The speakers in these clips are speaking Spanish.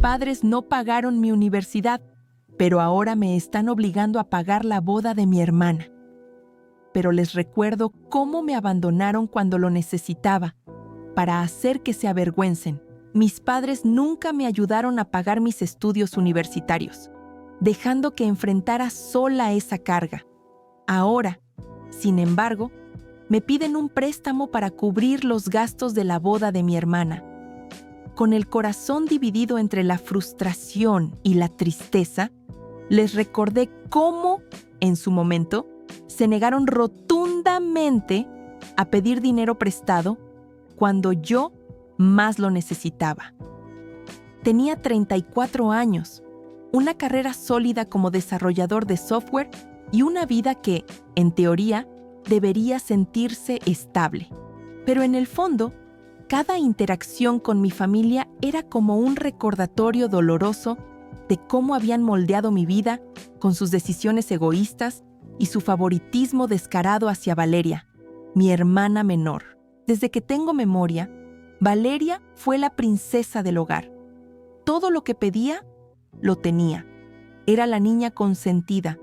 padres no pagaron mi universidad, pero ahora me están obligando a pagar la boda de mi hermana. Pero les recuerdo cómo me abandonaron cuando lo necesitaba, para hacer que se avergüencen. Mis padres nunca me ayudaron a pagar mis estudios universitarios, dejando que enfrentara sola esa carga. Ahora, sin embargo, me piden un préstamo para cubrir los gastos de la boda de mi hermana. Con el corazón dividido entre la frustración y la tristeza, les recordé cómo, en su momento, se negaron rotundamente a pedir dinero prestado cuando yo más lo necesitaba. Tenía 34 años, una carrera sólida como desarrollador de software y una vida que, en teoría, debería sentirse estable. Pero en el fondo, cada interacción con mi familia era como un recordatorio doloroso de cómo habían moldeado mi vida con sus decisiones egoístas y su favoritismo descarado hacia Valeria, mi hermana menor. Desde que tengo memoria, Valeria fue la princesa del hogar. Todo lo que pedía, lo tenía. Era la niña consentida,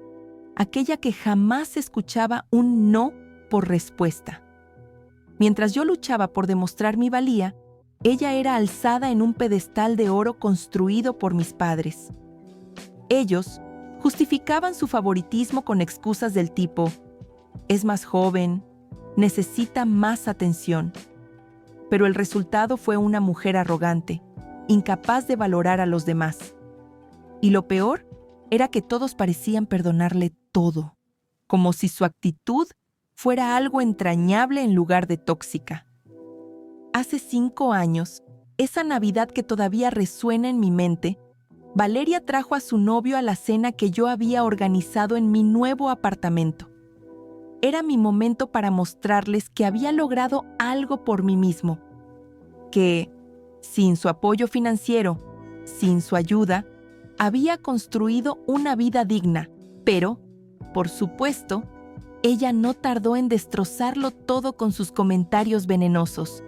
aquella que jamás escuchaba un no por respuesta. Mientras yo luchaba por demostrar mi valía, ella era alzada en un pedestal de oro construido por mis padres. Ellos justificaban su favoritismo con excusas del tipo: es más joven, necesita más atención. Pero el resultado fue una mujer arrogante, incapaz de valorar a los demás. Y lo peor era que todos parecían perdonarle todo, como si su actitud fuera algo entrañable en lugar de tóxica. Hace 5 años, esa Navidad que todavía resuena en mi mente, Valeria trajo a su novio a la cena que yo había organizado en mi nuevo apartamento. Era mi momento para mostrarles que había logrado algo por mí mismo, que, sin su apoyo financiero, sin su ayuda, había construido una vida digna, pero, por supuesto, ella no tardó en destrozarlo todo con sus comentarios venenosos.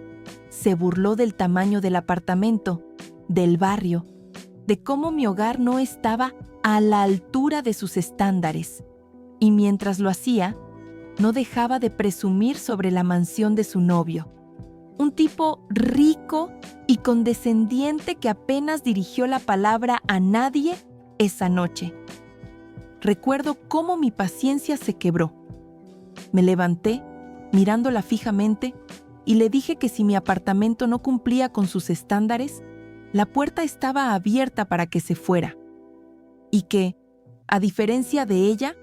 Se burló del tamaño del apartamento, del barrio, de cómo mi hogar no estaba a la altura de sus estándares. Y mientras lo hacía, no dejaba de presumir sobre la mansión de su novio. Un tipo rico y condescendiente que apenas dirigió la palabra a nadie esa noche. Recuerdo cómo mi paciencia se quebró. Me levanté, mirándola fijamente, y le dije que si mi apartamento no cumplía con sus estándares, la puerta estaba abierta para que se fuera. Y que, a diferencia de ella,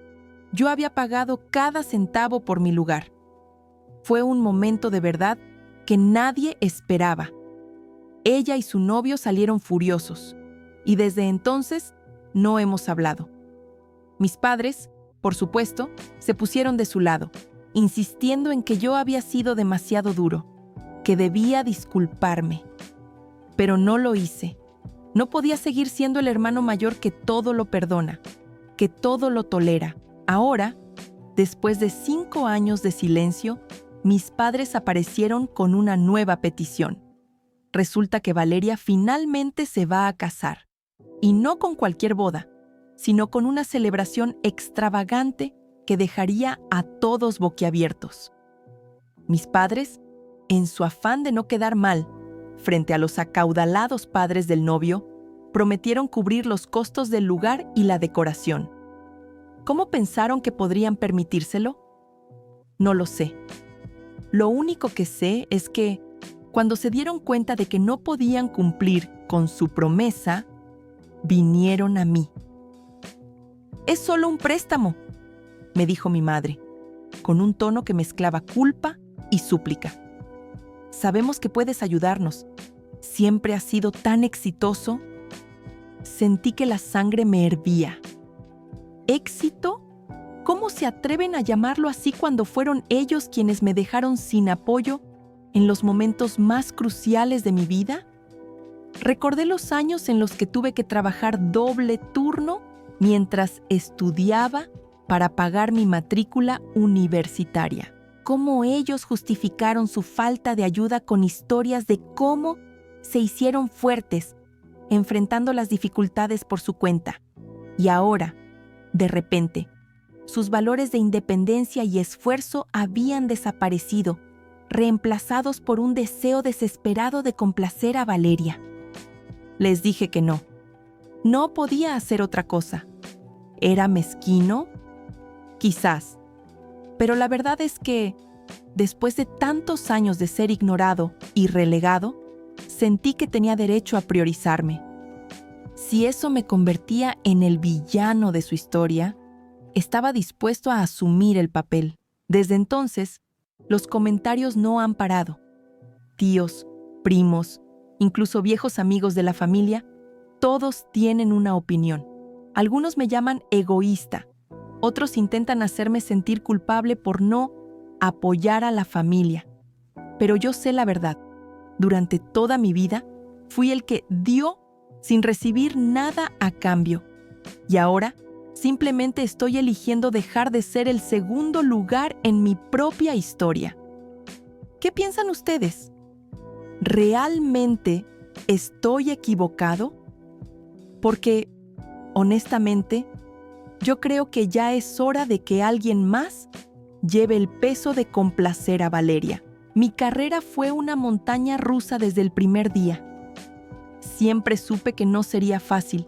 yo había pagado cada centavo por mi lugar. Fue un momento de verdad que nadie esperaba. Ella y su novio salieron furiosos, y desde entonces no hemos hablado. Mis padres, por supuesto, se pusieron de su lado, insistiendo en que yo había sido demasiado duro, que debía disculparme. Pero no lo hice. No podía seguir siendo el hermano mayor que todo lo perdona, que todo lo tolera. Ahora, después de 5 años de silencio, mis padres aparecieron con una nueva petición. Resulta que Valeria finalmente se va a casar. Y no con cualquier boda, sino con una celebración extravagante que dejaría a todos boquiabiertos. Mis padres, en su afán de no quedar mal frente a los acaudalados padres del novio, prometieron cubrir los costos del lugar y la decoración. ¿Cómo pensaron que podrían permitírselo? No lo sé. Lo único que sé es que, cuando se dieron cuenta de que no podían cumplir con su promesa, vinieron a mí. «Es solo un préstamo», me dijo mi madre, con un tono que mezclaba culpa y súplica. «Sabemos que puedes ayudarnos. Siempre has sido tan exitoso». Sentí que la sangre me hervía. ¿Éxito? ¿Cómo se atreven a llamarlo así cuando fueron ellos quienes me dejaron sin apoyo en los momentos más cruciales de mi vida? Recordé los años en los que tuve que trabajar doble turno mientras estudiaba para pagar mi matrícula universitaria. Cómo ellos justificaron su falta de ayuda con historias de cómo se hicieron fuertes enfrentando las dificultades por su cuenta. Y ahora, de repente, sus valores de independencia y esfuerzo habían desaparecido, reemplazados por un deseo desesperado de complacer a Valeria. Les dije que no. No podía hacer otra cosa. ¿Era mezquino? Quizás. Pero la verdad es que, después de tantos años de ser ignorado y relegado, sentí que tenía derecho a priorizarme. Si eso me convertía en el villano de su historia, estaba dispuesto a asumir el papel. Desde entonces, los comentarios no han parado. Tíos, primos, incluso viejos amigos de la familia, todos tienen una opinión. Algunos me llaman egoísta, otros intentan hacerme sentir culpable por no apoyar a la familia. Pero yo sé la verdad. Durante toda mi vida, fui el que dio sin recibir nada a cambio. Y ahora, simplemente estoy eligiendo dejar de ser el segundo lugar en mi propia historia. ¿Qué piensan ustedes? ¿Realmente estoy equivocado? Porque, honestamente, yo creo que ya es hora de que alguien más lleve el peso de complacer a Valeria. Mi carrera fue una montaña rusa desde el primer día. Siempre supe que no sería fácil,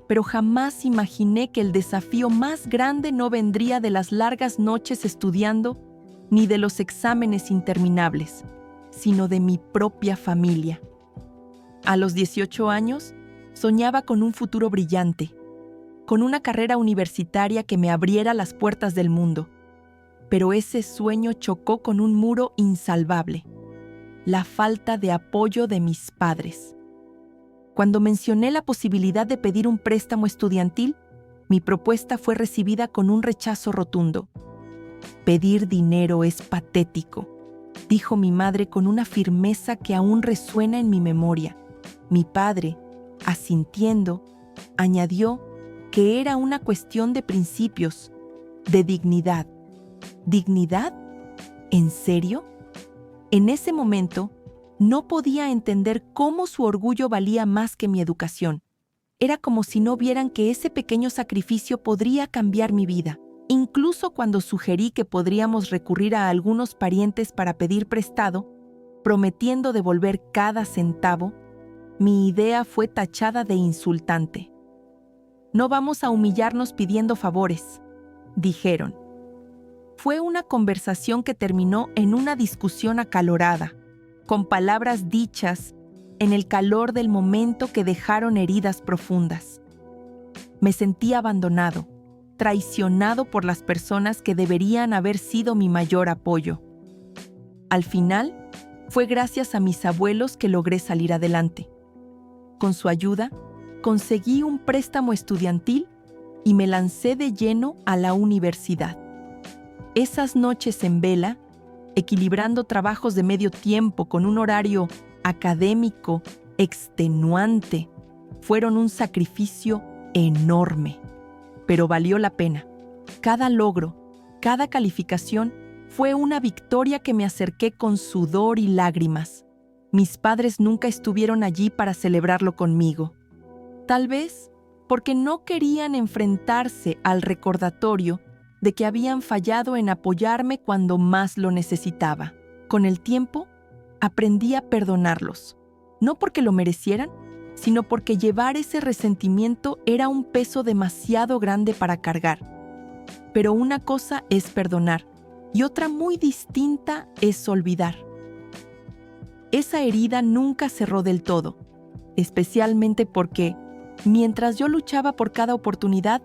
pero jamás imaginé que el desafío más grande no vendría de las largas noches estudiando ni de los exámenes interminables, sino de mi propia familia. A los 18 años, soñaba con un futuro brillante, con una carrera universitaria que me abriera las puertas del mundo. Pero ese sueño chocó con un muro insalvable: la falta de apoyo de mis padres. Cuando mencioné la posibilidad de pedir un préstamo estudiantil, mi propuesta fue recibida con un rechazo rotundo. «Pedir dinero es patético», dijo mi madre con una firmeza que aún resuena en mi memoria. Mi padre, asintiendo, añadió que era una cuestión de principios, de dignidad. ¿Dignidad? ¿En serio? En ese momento, no podía entender cómo su orgullo valía más que mi educación. Era como si no vieran que ese pequeño sacrificio podría cambiar mi vida. Incluso cuando sugerí que podríamos recurrir a algunos parientes para pedir prestado, prometiendo devolver cada centavo, mi idea fue tachada de insultante. «No vamos a humillarnos pidiendo favores», dijeron. Fue una conversación que terminó en una discusión acalorada, con palabras dichas en el calor del momento que dejaron heridas profundas. Me sentí abandonado, traicionado por las personas que deberían haber sido mi mayor apoyo. Al final, fue gracias a mis abuelos que logré salir adelante. Con su ayuda, conseguí un préstamo estudiantil y me lancé de lleno a la universidad. Esas noches en vela, equilibrando trabajos de medio tiempo con un horario académico extenuante, fueron un sacrificio enorme, pero valió la pena. Cada logro, cada calificación fue una victoria que me acerqué con sudor y lágrimas. Mis padres nunca estuvieron allí para celebrarlo conmigo. Tal vez porque no querían enfrentarse al recordatorio de que habían fallado en apoyarme cuando más lo necesitaba. Con el tiempo, aprendí a perdonarlos, no porque lo merecieran, sino porque llevar ese resentimiento era un peso demasiado grande para cargar. Pero una cosa es perdonar y otra muy distinta es olvidar. Esa herida nunca cerró del todo, especialmente porque, mientras yo luchaba por cada oportunidad,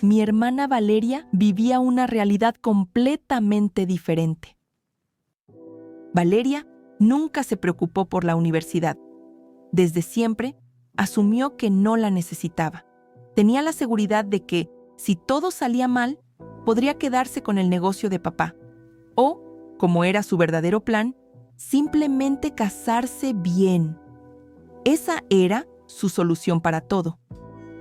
mi hermana Valeria vivía una realidad completamente diferente. Valeria nunca se preocupó por la universidad. Desde siempre, asumió que no la necesitaba. Tenía la seguridad de que, si todo salía mal, podría quedarse con el negocio de papá. O, como era su verdadero plan, simplemente casarse bien. Esa era su solución para todo.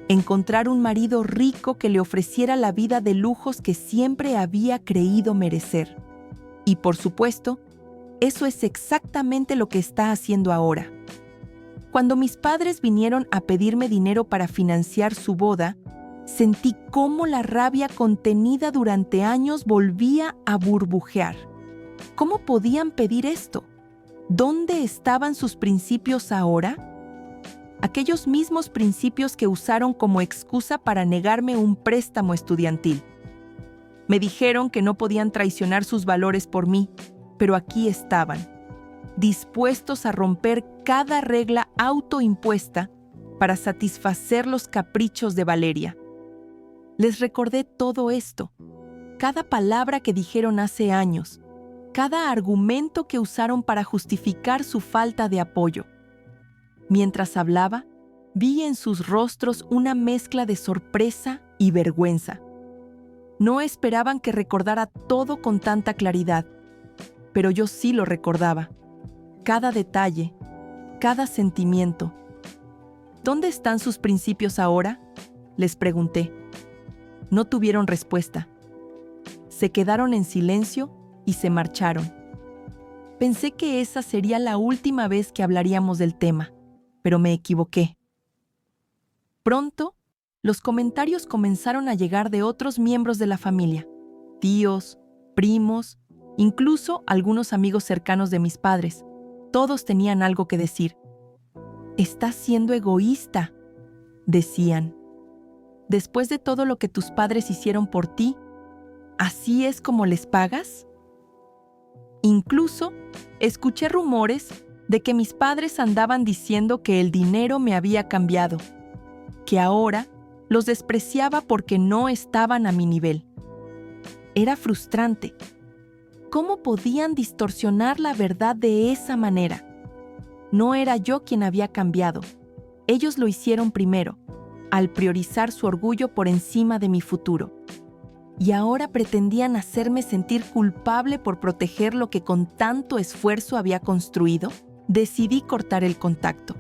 Encontrar un marido rico que le ofreciera la vida de lujos que siempre había creído merecer. Y por supuesto, eso es exactamente lo que está haciendo ahora. Cuando mis padres vinieron a pedirme dinero para financiar su boda, sentí cómo la rabia contenida durante años volvía a burbujear. ¿Cómo podían pedir esto? ¿Dónde estaban sus principios ahora? Aquellos mismos principios que usaron como excusa para negarme un préstamo estudiantil. Me dijeron que no podían traicionar sus valores por mí, pero aquí estaban, dispuestos a romper cada regla autoimpuesta para satisfacer los caprichos de Valeria. Les recordé todo esto, cada palabra que dijeron hace años, cada argumento que usaron para justificar su falta de apoyo. Mientras hablaba, vi en sus rostros una mezcla de sorpresa y vergüenza. No esperaban que recordara todo con tanta claridad, pero yo sí lo recordaba. Cada detalle, cada sentimiento. ¿Dónde están sus principios ahora?, les pregunté. No tuvieron respuesta. Se quedaron en silencio y se marcharon. Pensé que esa sería la última vez que hablaríamos del tema, pero me equivoqué. Pronto, los comentarios comenzaron a llegar de otros miembros de la familia, tíos, primos, incluso algunos amigos cercanos de mis padres. Todos tenían algo que decir. «Estás siendo egoísta», decían. «Después de todo lo que tus padres hicieron por ti, ¿así es como les pagas?». Incluso escuché rumores de que mis padres andaban diciendo que el dinero me había cambiado, que ahora los despreciaba porque no estaban a mi nivel. Era frustrante. ¿Cómo podían distorsionar la verdad de esa manera? No era yo quien había cambiado. Ellos lo hicieron primero, al priorizar su orgullo por encima de mi futuro. Y ahora pretendían hacerme sentir culpable por proteger lo que con tanto esfuerzo había construido. Decidí cortar el contacto.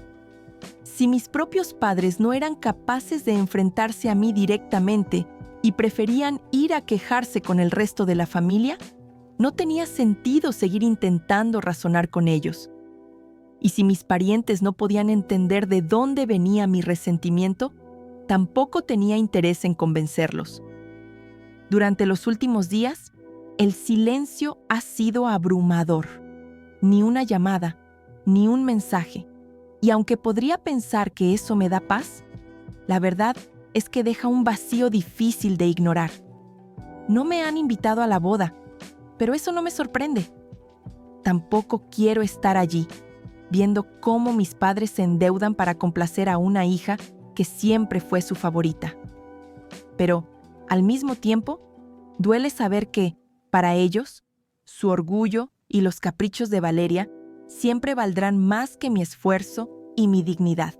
Si mis propios padres no eran capaces de enfrentarse a mí directamente y preferían ir a quejarse con el resto de la familia, no tenía sentido seguir intentando razonar con ellos. Y si mis parientes no podían entender de dónde venía mi resentimiento, tampoco tenía interés en convencerlos. Durante los últimos días, el silencio ha sido abrumador. Ni una llamada, ni un mensaje. Y aunque podría pensar que eso me da paz, la verdad es que deja un vacío difícil de ignorar. No me han invitado a la boda, pero eso no me sorprende. Tampoco quiero estar allí, viendo cómo mis padres se endeudan para complacer a una hija que siempre fue su favorita. Pero, al mismo tiempo, duele saber que, para ellos, su orgullo y los caprichos de Valeria siempre valdrán más que mi esfuerzo y mi dignidad.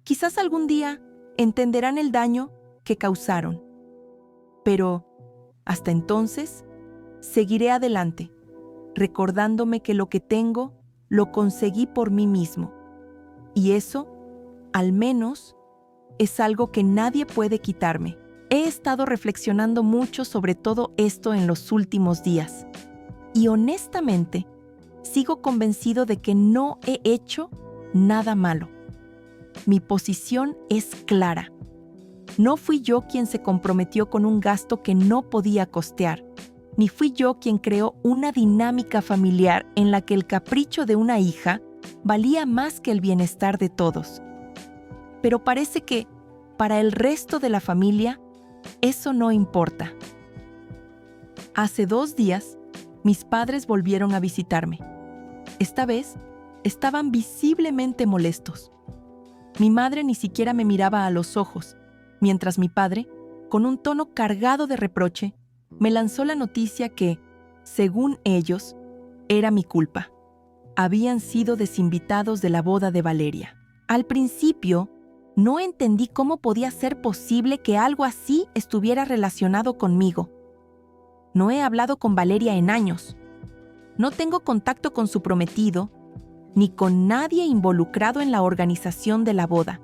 Quizás algún día entenderán el daño que causaron. Pero, hasta entonces, seguiré adelante, recordándome que lo que tengo lo conseguí por mí mismo. Y eso, al menos, es algo que nadie puede quitarme. He estado reflexionando mucho sobre todo esto en los últimos días. Y honestamente, sigo convencido de que no he hecho nada malo. Mi posición es clara. No fui yo quien se comprometió con un gasto que no podía costear, ni fui yo quien creó una dinámica familiar en la que el capricho de una hija valía más que el bienestar de todos. Pero parece que, para el resto de la familia, eso no importa. Hace 2 días, mis padres volvieron a visitarme. Esta vez, estaban visiblemente molestos. Mi madre ni siquiera me miraba a los ojos, mientras mi padre, con un tono cargado de reproche, me lanzó la noticia que, según ellos, era mi culpa. Habían sido desinvitados de la boda de Valeria. Al principio, no entendí cómo podía ser posible que algo así estuviera relacionado conmigo. No he hablado con Valeria en años. No tengo contacto con su prometido, ni con nadie involucrado en la organización de la boda.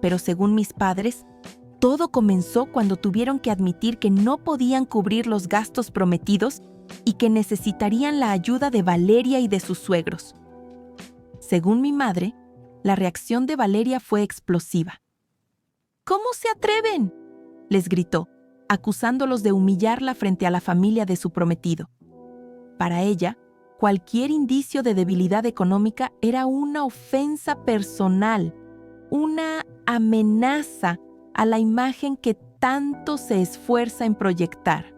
Pero según mis padres, todo comenzó cuando tuvieron que admitir que no podían cubrir los gastos prometidos y que necesitarían la ayuda de Valeria y de sus suegros. Según mi madre, La reacción de Valeria fue explosiva. ¿Cómo se atreven?, les gritó, acusándolos de humillarla frente a la familia de su prometido. Para ella, cualquier indicio de debilidad económica era una ofensa personal, una amenaza a la imagen que tanto se esfuerza en proyectar.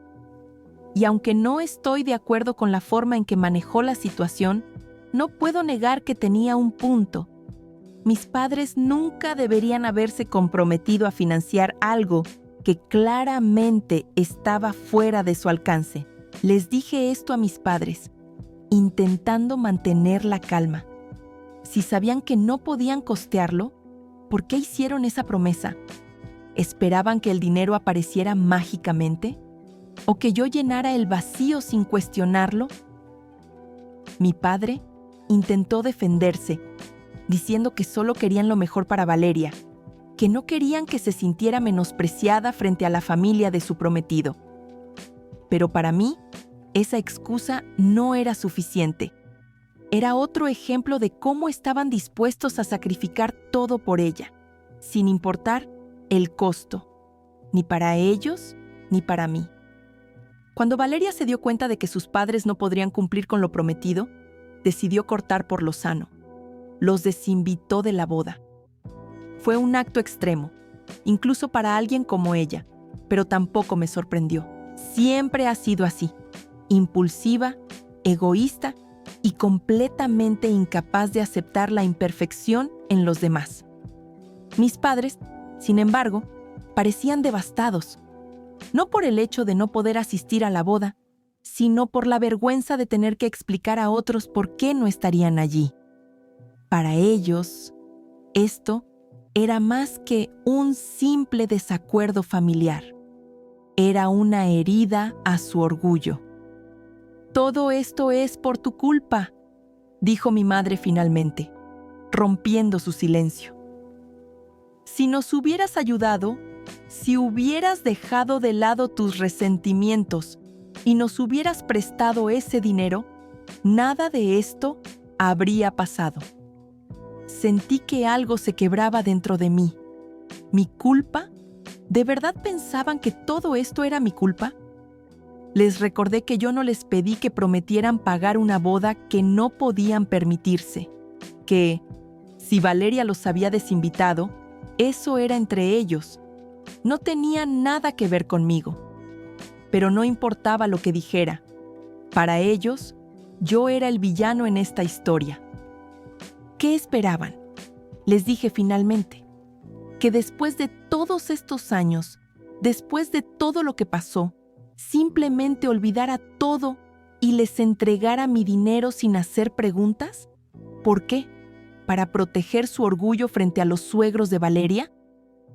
Y aunque no estoy de acuerdo con la forma en que manejó la situación, no puedo negar que tenía un punto. Mis padres nunca deberían haberse comprometido a financiar algo que claramente estaba fuera de su alcance. Les dije esto a mis padres, intentando mantener la calma. Si sabían que no podían costearlo, ¿por qué hicieron esa promesa? ¿Esperaban que el dinero apareciera mágicamente? ¿O que yo llenara el vacío sin cuestionarlo? Mi padre intentó defenderse, diciendo que solo querían lo mejor para Valeria, que no querían que se sintiera menospreciada frente a la familia de su prometido. Pero para mí, esa excusa no era suficiente. Era otro ejemplo de cómo estaban dispuestos a sacrificar todo por ella, sin importar el costo, ni para ellos ni para mí. Cuando Valeria se dio cuenta de que sus padres no podrían cumplir con lo prometido, decidió cortar por lo sano. Los desinvitó de la boda. Fue un acto extremo, incluso para alguien como ella, pero tampoco me sorprendió. Siempre ha sido así, impulsiva, egoísta y completamente incapaz de aceptar la imperfección en los demás. Mis padres, sin embargo, parecían devastados, no por el hecho de no poder asistir a la boda, sino por la vergüenza de tener que explicar a otros por qué no estarían allí. Para ellos, esto era más que un simple desacuerdo familiar. Era una herida a su orgullo. «Todo esto es por tu culpa», dijo mi madre finalmente, rompiendo su silencio. «Si nos hubieras ayudado, si hubieras dejado de lado tus resentimientos y nos hubieras prestado ese dinero, nada de esto habría pasado». Sentí que algo se quebraba dentro de mí. ¿Mi culpa? ¿De verdad pensaban que todo esto era mi culpa? Les recordé que yo no les pedí que prometieran pagar una boda que no podían permitirse, que, si Valeria los había desinvitado, eso era entre ellos. No tenía nada que ver conmigo. Pero no importaba lo que dijera. Para ellos, yo era el villano en esta historia. ¿Qué esperaban? Les dije finalmente, que después de todos estos años, después de todo lo que pasó, simplemente olvidara todo y les entregara mi dinero sin hacer preguntas. ¿Por qué? ¿Para proteger su orgullo frente a los suegros de Valeria?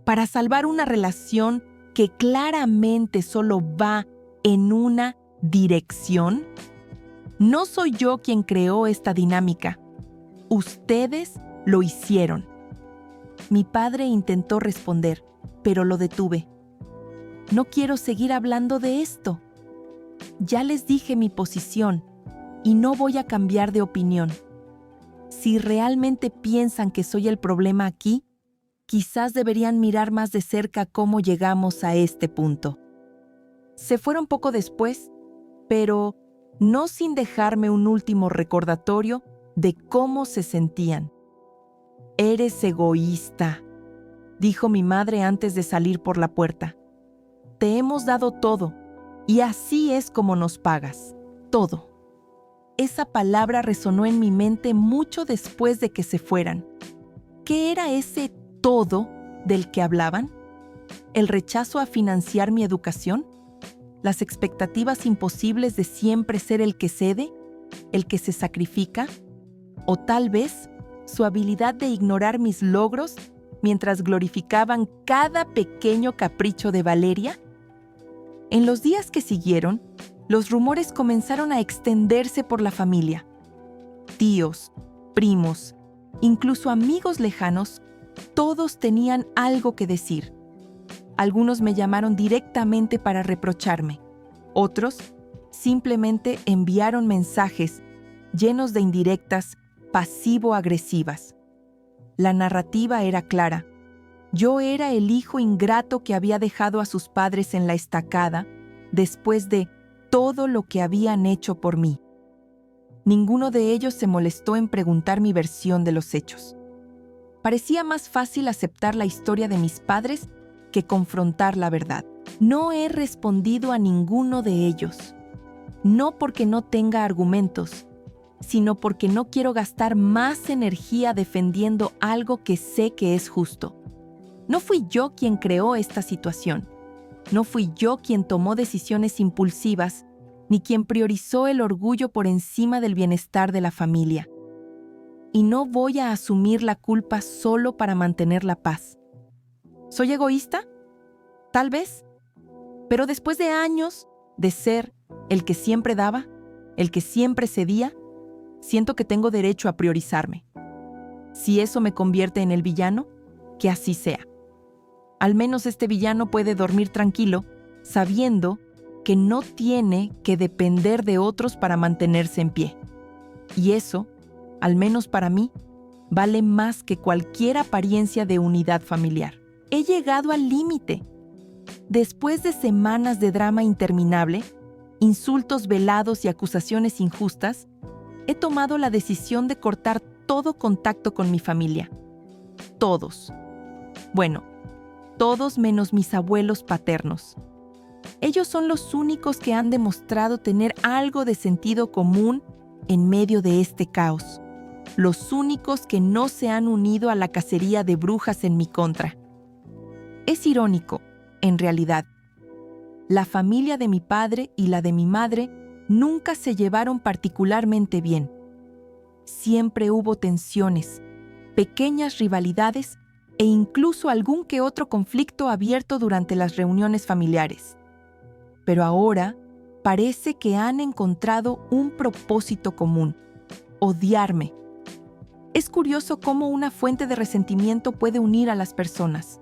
¿Para salvar una relación que claramente solo va en una dirección? No soy yo quien creó esta dinámica. Ustedes lo hicieron. Mi padre intentó responder, pero lo detuve. No quiero seguir hablando de esto. Ya les dije mi posición y no voy a cambiar de opinión. Si realmente piensan que soy el problema aquí, quizás deberían mirar más de cerca cómo llegamos a este punto. Se fueron poco después, pero no sin dejarme un último recordatorio de cómo se sentían. «Eres egoísta», dijo mi madre antes de salir por la puerta. «Te hemos dado todo, y así es como nos pagas, todo». Esa palabra resonó en mi mente mucho después de que se fueran. ¿Qué era ese todo del que hablaban? ¿El rechazo a financiar mi educación? ¿Las expectativas imposibles de siempre ser el que cede? ¿El que se sacrifica? ¿O tal vez su habilidad de ignorar mis logros mientras glorificaban cada pequeño capricho de Valeria? En los días que siguieron, los rumores comenzaron a extenderse por la familia. Tíos, primos, incluso amigos lejanos, todos tenían algo que decir. Algunos me llamaron directamente para reprocharme. Otros simplemente enviaron mensajes llenos de indirectas pasivo-agresivas. La narrativa era clara. Yo era el hijo ingrato que había dejado a sus padres en la estacada después de todo lo que habían hecho por mí. Ninguno de ellos se molestó en preguntar mi versión de los hechos. Parecía más fácil aceptar la historia de mis padres que confrontar la verdad. No he respondido a ninguno de ellos. No porque no tenga argumentos, sino porque no quiero gastar más energía defendiendo algo que sé que es justo. No fui yo quien creó esta situación. No fui yo quien tomó decisiones impulsivas, ni quien priorizó el orgullo por encima del bienestar de la familia. Y no voy a asumir la culpa solo para mantener la paz. ¿Soy egoísta? Tal vez. Pero después de años de ser el que siempre daba, el que siempre cedía, siento que tengo derecho a priorizarme. Si eso me convierte en el villano, que así sea. Al menos este villano puede dormir tranquilo, sabiendo que no tiene que depender de otros para mantenerse en pie. Y eso, al menos para mí, vale más que cualquier apariencia de unidad familiar. He llegado al límite. Después de semanas de drama interminable, insultos velados y acusaciones injustas, he tomado la decisión de cortar todo contacto con mi familia. Todos. Bueno, todos menos mis abuelos paternos. Ellos son los únicos que han demostrado tener algo de sentido común en medio de este caos. Los únicos que no se han unido a la cacería de brujas en mi contra. Es irónico, en realidad. La familia de mi padre y la de mi madre nunca se llevaron particularmente bien. Siempre hubo tensiones, pequeñas rivalidades e incluso algún que otro conflicto abierto durante las reuniones familiares. Pero ahora parece que han encontrado un propósito común: odiarme. Es curioso cómo una fuente de resentimiento puede unir a las personas.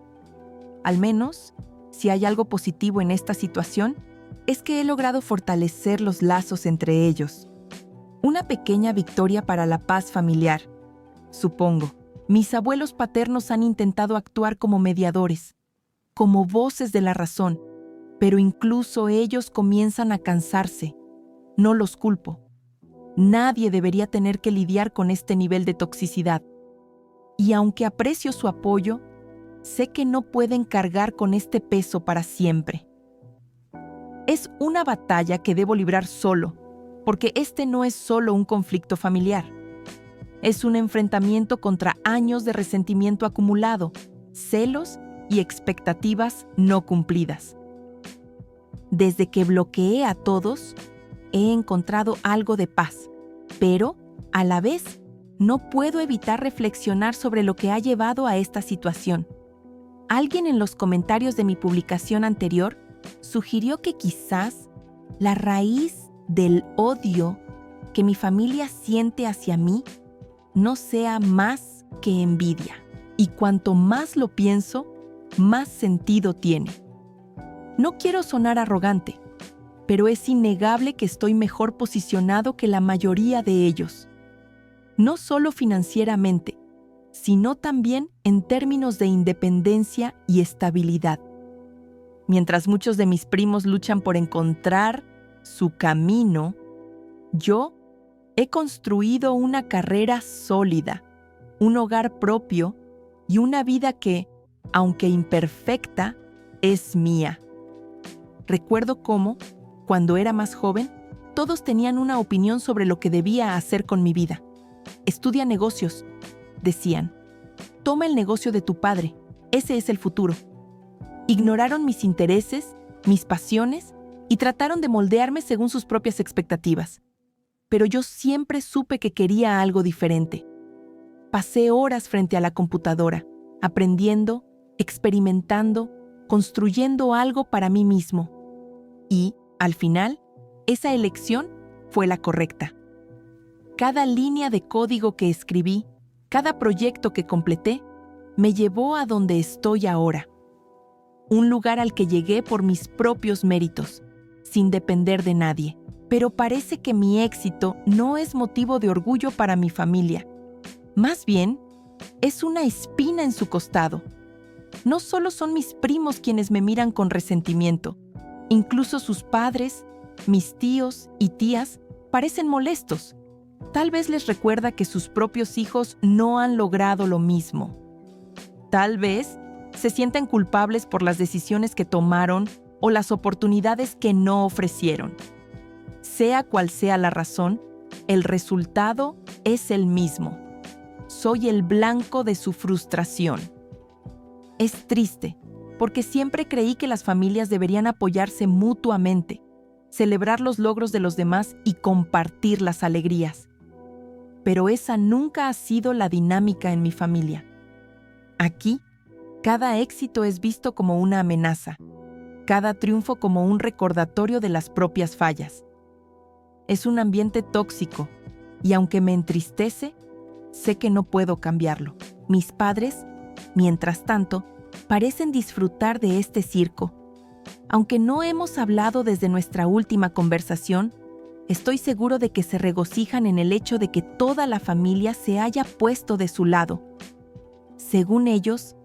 Al menos, si hay algo positivo en esta situación, es que he logrado fortalecer los lazos entre ellos. Una pequeña victoria para la paz familiar, supongo. Mis abuelos paternos han intentado actuar como mediadores, como voces de la razón, pero incluso ellos comienzan a cansarse. No los culpo. Nadie debería tener que lidiar con este nivel de toxicidad. Y aunque aprecio su apoyo, sé que no pueden cargar con este peso para siempre. Es una batalla que debo librar solo, porque este no es solo un conflicto familiar. Es un enfrentamiento contra años de resentimiento acumulado, celos y expectativas no cumplidas. Desde que bloqueé a todos, he encontrado algo de paz, pero, a la vez, no puedo evitar reflexionar sobre lo que ha llevado a esta situación. Alguien en los comentarios de mi publicación anterior sugirió que quizás la raíz del odio que mi familia siente hacia mí no sea más que envidia. Y cuanto más lo pienso, más sentido tiene. No quiero sonar arrogante, pero es innegable que estoy mejor posicionado que la mayoría de ellos. No solo financieramente, sino también en términos de independencia y estabilidad. Mientras muchos de mis primos luchan por encontrar su camino, yo he construido una carrera sólida, un hogar propio y una vida que, aunque imperfecta, es mía. Recuerdo cómo, cuando era más joven, todos tenían una opinión sobre lo que debía hacer con mi vida. Estudia negocios, decían. Toma el negocio de tu padre, ese es el futuro. Ignoraron mis intereses, mis pasiones y trataron de moldearme según sus propias expectativas. Pero yo siempre supe que quería algo diferente. Pasé horas frente a la computadora, aprendiendo, experimentando, construyendo algo para mí mismo. Y, al final, esa elección fue la correcta. Cada línea de código que escribí, cada proyecto que completé, me llevó a donde estoy ahora. Un lugar al que llegué por mis propios méritos, sin depender de nadie. Pero parece que mi éxito no es motivo de orgullo para mi familia. Más bien, es una espina en su costado. No solo son mis primos quienes me miran con resentimiento, incluso sus padres, mis tíos y tías parecen molestos. Tal vez les recuerda que sus propios hijos no han logrado lo mismo. Tal vez se sienten culpables por las decisiones que tomaron o las oportunidades que no ofrecieron. Sea cual sea la razón, el resultado es el mismo. Soy el blanco de su frustración. Es triste, porque siempre creí que las familias deberían apoyarse mutuamente, celebrar los logros de los demás y compartir las alegrías. Pero esa nunca ha sido la dinámica en mi familia. Aquí, cada éxito es visto como una amenaza, cada triunfo como un recordatorio de las propias fallas. Es un ambiente tóxico, y aunque me entristece, sé que no puedo cambiarlo. Mis padres, mientras tanto, parecen disfrutar de este circo. Aunque no hemos hablado desde nuestra última conversación, estoy seguro de que se regocijan en el hecho de que toda la familia se haya puesto de su lado. Según ellos,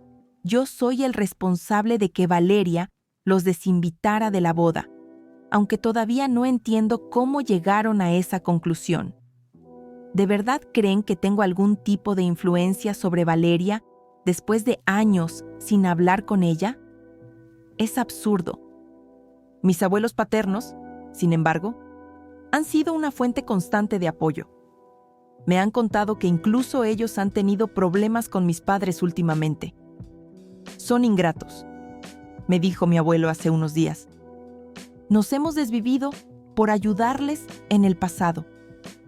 yo soy el responsable de que Valeria los desinvitara de la boda, aunque todavía no entiendo cómo llegaron a esa conclusión. ¿De verdad creen que tengo algún tipo de influencia sobre Valeria después de años sin hablar con ella? Es absurdo. Mis abuelos paternos, sin embargo, han sido una fuente constante de apoyo. Me han contado que incluso ellos han tenido problemas con mis padres últimamente. Son ingratos, me dijo mi abuelo hace unos días. Nos hemos desvivido por ayudarles en el pasado,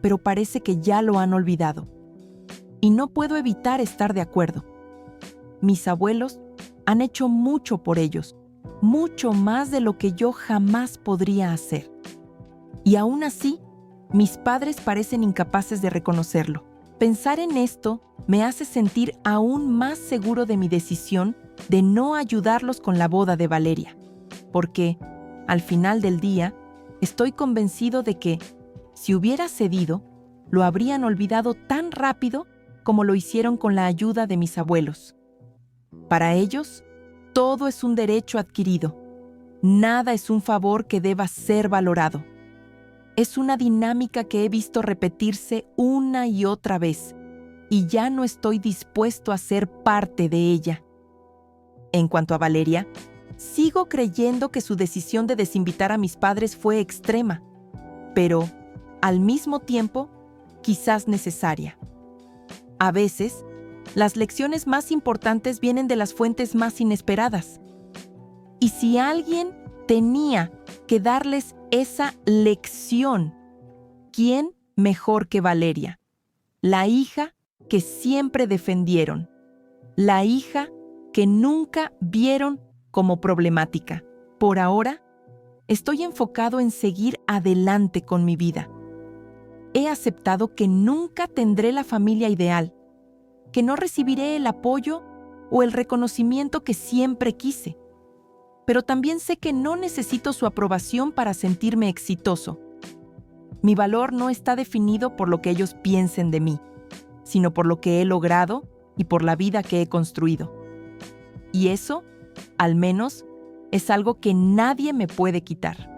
pero parece que ya lo han olvidado. Y no puedo evitar estar de acuerdo. Mis abuelos han hecho mucho por ellos, mucho más de lo que yo jamás podría hacer. Y aún así, mis padres parecen incapaces de reconocerlo. Pensar en esto me hace sentir aún más seguro de mi decisión de no ayudarlos con la boda de Valeria, porque, al final del día, estoy convencido de que, si hubiera cedido, lo habrían olvidado tan rápido como lo hicieron con la ayuda de mis abuelos. Para ellos, todo es un derecho adquirido. Nada es un favor que deba ser valorado. Es una dinámica que he visto repetirse una y otra vez, y ya no estoy dispuesto a ser parte de ella. En cuanto a Valeria, sigo creyendo que su decisión de desinvitar a mis padres fue extrema, pero, al mismo tiempo, quizás necesaria. A veces, las lecciones más importantes vienen de las fuentes más inesperadas. Y si alguien tenía que darles esa lección, ¿quién mejor que Valeria? La hija que siempre defendieron, la hija que nunca vieron como problemática. Por ahora, estoy enfocado en seguir adelante con mi vida. He aceptado que nunca tendré la familia ideal, que no recibiré el apoyo o el reconocimiento que siempre quise. Pero también sé que no necesito su aprobación para sentirme exitoso. Mi valor no está definido por lo que ellos piensen de mí, sino por lo que he logrado y por la vida que he construido. Y eso, al menos, es algo que nadie me puede quitar.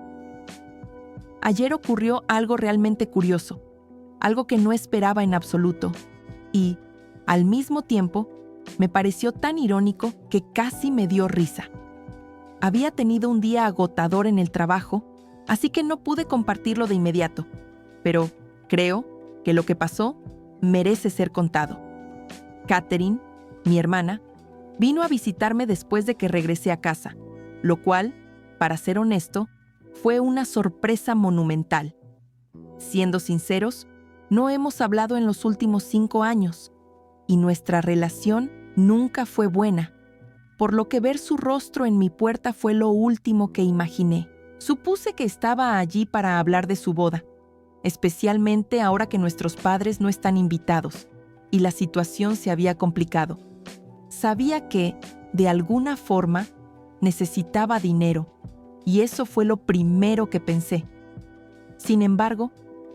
Ayer ocurrió algo realmente curioso, algo que no esperaba en absoluto, y, al mismo tiempo, me pareció tan irónico que casi me dio risa. Había tenido un día agotador en el trabajo, así que no pude compartirlo de inmediato, pero creo que lo que pasó merece ser contado. Catherine, mi hermana, vino a visitarme después de que regresé a casa, lo cual, para ser honesto, fue una sorpresa monumental. Siendo sinceros, no hemos hablado en los últimos 5 años, y nuestra relación nunca fue buena, por lo que ver su rostro en mi puerta fue lo último que imaginé. Supuse que estaba allí para hablar de su boda, especialmente ahora que nuestros padres no están invitados, y la situación se había complicado. Sabía que, de alguna forma, necesitaba dinero, y eso fue lo primero que pensé. Sin embargo,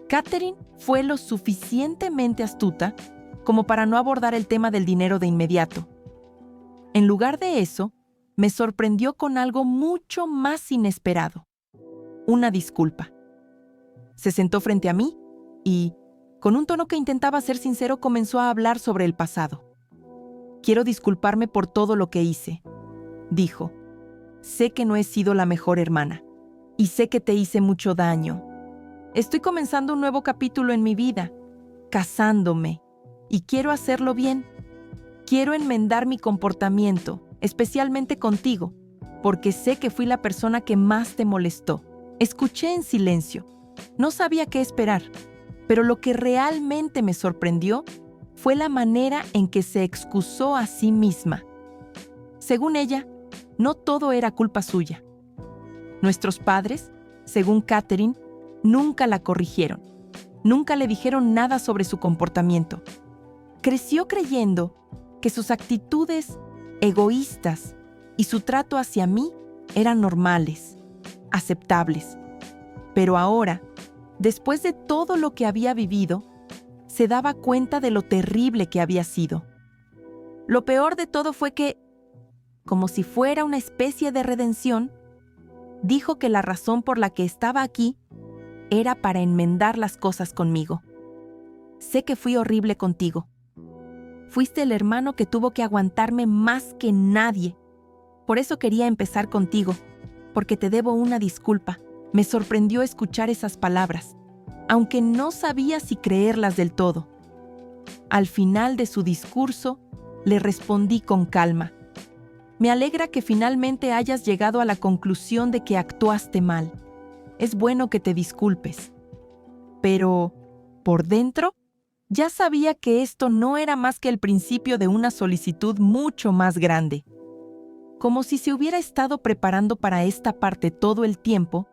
Catherine fue lo suficientemente astuta como para no abordar el tema del dinero de inmediato. En lugar de eso, me sorprendió con algo mucho más inesperado: una disculpa. Se sentó frente a mí y, con un tono que intentaba ser sincero, comenzó a hablar sobre el pasado. «Quiero disculparme por todo lo que hice», dijo. «Sé que no he sido la mejor hermana y sé que te hice mucho daño. Estoy comenzando un nuevo capítulo en mi vida, casándome, y quiero hacerlo bien. Quiero enmendar mi comportamiento, especialmente contigo, porque sé que fui la persona que más te molestó». Escuché en silencio. No sabía qué esperar, pero lo que realmente me sorprendió fue la manera en que se excusó a sí misma. Según ella, no todo era culpa suya. Nuestros padres, según Catherine, nunca la corrigieron. Nunca le dijeron nada sobre su comportamiento. Creció creyendo que sus actitudes egoístas y su trato hacia mí eran normales, aceptables. Pero ahora, después de todo lo que había vivido, se daba cuenta de lo terrible que había sido. Lo peor de todo fue que, como si fuera una especie de redención, dijo que la razón por la que estaba aquí era para enmendar las cosas conmigo. «Sé que fui horrible contigo. Fuiste el hermano que tuvo que aguantarme más que nadie. Por eso quería empezar contigo, porque te debo una disculpa». Me sorprendió escuchar esas palabras, aunque no sabía si creerlas del todo. Al final de su discurso, le respondí con calma: «Me alegra que finalmente hayas llegado a la conclusión de que actuaste mal. Es bueno que te disculpes». Pero, por dentro, ya sabía que esto no era más que el principio de una solicitud mucho más grande. Como si se hubiera estado preparando para esta parte todo el tiempo,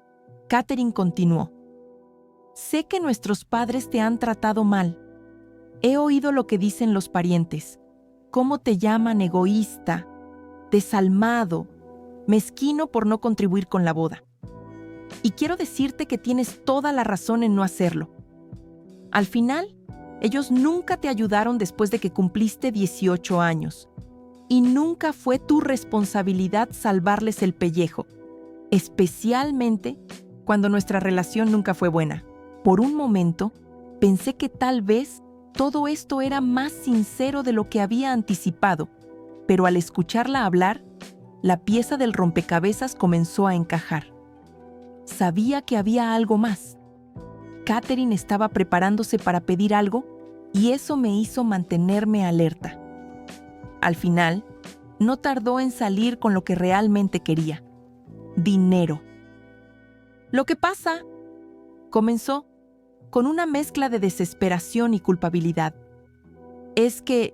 Catherine continuó: «Sé que nuestros padres te han tratado mal. He oído lo que dicen los parientes, cómo te llaman egoísta, desalmado, mezquino por no contribuir con la boda. Y quiero decirte que tienes toda la razón en no hacerlo. Al final, ellos nunca te ayudaron después de que cumpliste 18 años, y nunca fue tu responsabilidad salvarles el pellejo, especialmente cuando nuestra relación nunca fue buena. Por un momento, pensé que tal vez todo esto era más sincero de lo que había anticipado, pero al escucharla hablar, la pieza del rompecabezas comenzó a encajar. Sabía que había algo más. Catherine estaba preparándose para pedir algo y eso me hizo mantenerme alerta. Al final, no tardó en salir con lo que realmente quería: dinero. «Lo que pasa», comenzó, con una mezcla de desesperación y culpabilidad, «es que,